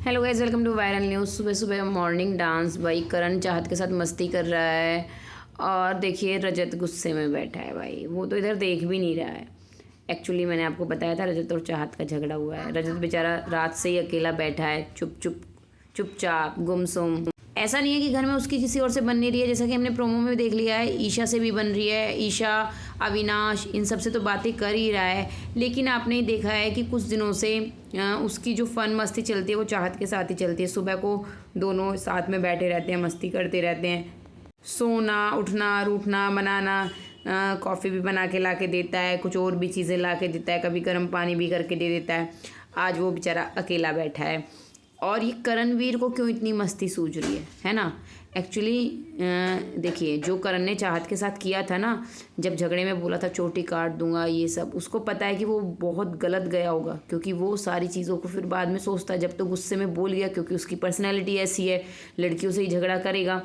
Hello guys, welcome to viral news. सुबह सुबह morning dance भाई करण चाहत के साथ मस्ती कर रहा है। और देखिए रजत गुस्से में बैठा है भाई, वो तो इधर देख भी नहीं रहा है। एक्चुअली मैंने आपको बताया था रजत और चाहत का झगड़ा हुआ है। रजत बेचारा रात से ही अकेला बैठा है, चुपचाप गुमसुम। ऐसा नहीं है कि घर में उसकी किसी और से बन नहीं रही है, जैसा कि हमने प्रोमो में देख लिया है। ईशा से भी बन रही है, ईशा, अविनाश, इन सब से तो बातें कर ही रहा है। लेकिन आपने देखा है कि कुछ दिनों से उसकी जो फन मस्ती चलती है वो चाहत के साथ ही चलती है। सुबह को दोनों साथ में बैठे रहते हैं, मस्ती करते रहते हैं। सोना, उठना, रूठना, बनाना, कॉफ़ी भी बना के ला के देता है, कुछ और भी चीज़ें ला के देता है, कभी गर्म पानी भी करके दे देता है। आज वो बेचारा अकेला बैठा है। और ये करणवीर को क्यों इतनी मस्ती सूझ रही है ना। एक्चुअली देखिए, जो करण ने चाहत के साथ किया था ना, जब झगड़े में बोला था चोटी काट दूंगा, ये सब उसको पता है कि वो बहुत गलत गया होगा, क्योंकि वो सारी चीज़ों को फिर बाद में सोचता है। जब तो गुस्से में बोल गया, क्योंकि उसकी पर्सनैलिटी ऐसी है, लड़कियों से ही झगड़ा करेगा।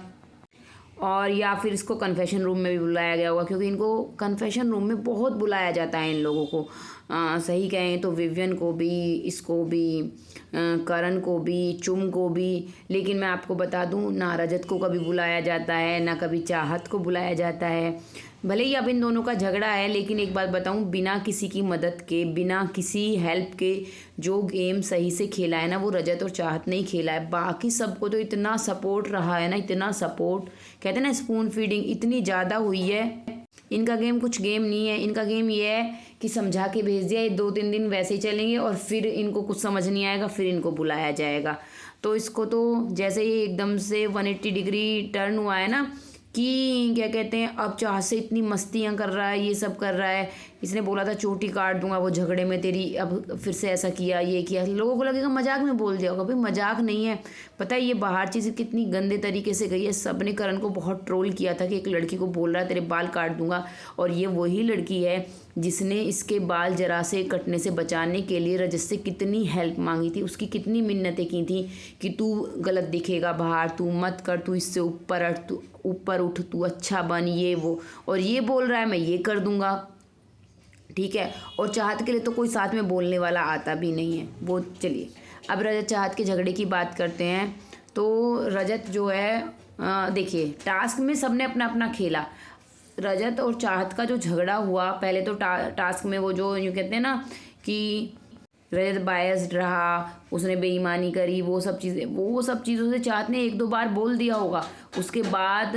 और या फिर इसको कन्फेशन रूम में भी बुलाया गया होगा, क्योंकि इनको कन्फेशन रूम में बहुत बुलाया जाता है इन लोगों को। सही कहें तो विवियन को भी, इसको भी, करण को भी, चुम को भी। लेकिन मैं आपको बता दूं, ना रजत को कभी बुलाया जाता है, ना कभी चाहत को बुलाया जाता है। भले ही अब इन दोनों का झगड़ा है, लेकिन एक बात बताऊं, बिना किसी की मदद के, बिना किसी हेल्प के जो गेम सही से खेला है ना, वो रजत और चाहत ने ही खेला है। बाकी सबको तो इतना सपोर्ट रहा है ना, इतना सपोर्ट, कहते हैं ना स्पून फीडिंग, इतनी ज़्यादा हुई है। इनका गेम कुछ गेम नहीं है। इनका गेम ये है कि समझा के भेज दिया, ये 2-3 दिन वैसे ही चलेंगे और फिर इनको कुछ समझ नहीं आएगा, फिर इनको बुलाया जाएगा। तो इसको तो जैसे ही एकदम से 180 डिग्री टर्न हुआ है ना, कि क्या कहते हैं, अब चाह से इतनी मस्तियाँ कर रहा है, ये सब कर रहा है। इसने बोला था चोटी काट दूंगा वो झगड़े में तेरी, अब फिर से ऐसा किया, ये किया। लोगों को लगेगा मजाक में बोल दिया होगा, भाई मजाक नहीं है। पता है ये बाहर चीज़ कितनी गंदे तरीके से गई है। सब ने करण को बहुत ट्रोल किया था कि एक लड़की को बोल रहा है तेरे बाल काट दूंगा, और ये वही लड़की है जिसने इसके बाल जरा से कटने से बचाने के लिए रजत से कितनी हेल्प मांगी थी, उसकी कितनी मिन्नतें की थी कि तू गलत दिखेगा बाहर, तू मत कर, तू इससे ऊपर हट, तू ऊपर उठ, तू अच्छा बन, ये वो। और ये बोल रहा है मैं ये कर दूंगा, ठीक है। और चाहत के लिए तो कोई साथ में बोलने वाला आता भी नहीं है वो। चलिए अब रजत चाहत के झगड़े की बात करते हैं। तो रजत जो है, देखिए टास्क में सबने अपना अपना खेला। रजत और चाहत का जो झगड़ा हुआ, पहले तो टास्क में वो जो यूँ कहते हैं ना कि रजत बायस्ड रहा, उसने बेईमानी करी, वो सब चीज़ों से चाहत ने 1-2 बार बोल दिया होगा। उसके बाद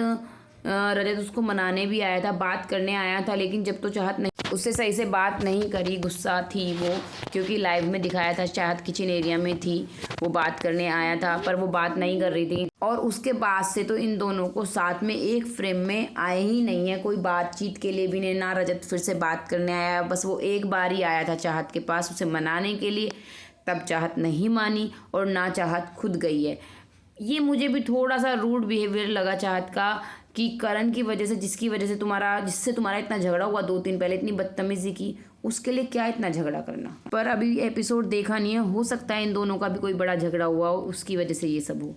रजत उसको मनाने भी आया था, बात करने आया था, लेकिन जब तो चाहत नहीं, उससे सही से बात नहीं करी, गुस्सा थी वो, क्योंकि लाइव में दिखाया था चाहत किचन एरिया में थी, वो बात करने आया था पर वो बात नहीं कर रही थी। और उसके बाद से तो इन दोनों को साथ में एक फ्रेम में आए ही नहीं है, कोई बातचीत के लिए भी नहीं। ना रजत फिर से बात करने आया, बस वो एक बार ही आया था चाहत के पास उसे मनाने के लिए, तब चाहत नहीं मानी और ना चाहत खुद गई है। ये मुझे भी थोड़ा सा रूड बिहेवियर लगा चाहत का, कि करण की वजह से, जिससे तुम्हारा इतना झगड़ा हुआ 2 दिन पहले, इतनी बदतमीजी की, उसके लिए क्या इतना झगड़ा करना। पर अभी एपिसोड देखा नहीं है, हो सकता है इन दोनों का भी कोई बड़ा झगड़ा हुआ हो, उसकी वजह से ये सब हो।